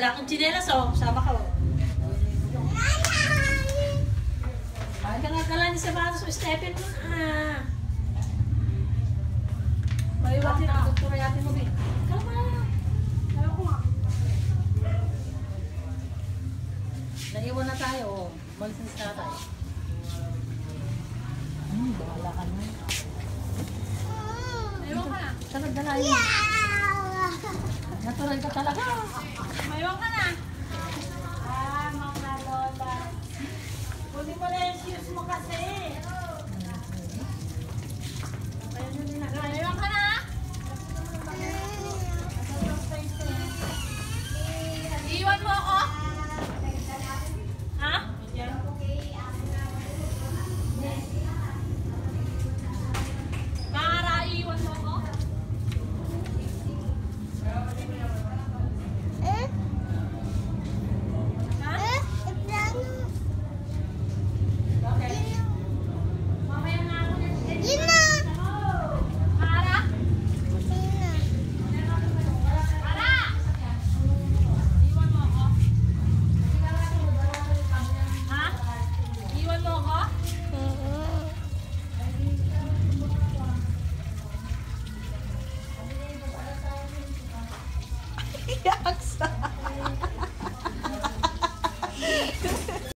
Wala kang chinelas, oh. Sama ka, oh. Ay, ka nga kala ni sapatos mo, Stephen mo na. Maiwatin ako, doktora yatin mo, Bin. Kalma na. Ayaw ko nga. Naiwan na tayo, oh. Malis na tayo. Bahala ka na. Naiwan ka na. Sarag dalayin. Natural ka talaga. Maiwan ka na. Mga lola. Kunin mo na yung shoes mo kasi. Maiwan ka na. Iwan mo ako. Ha? Mara, iwan mo ako. Yaksa.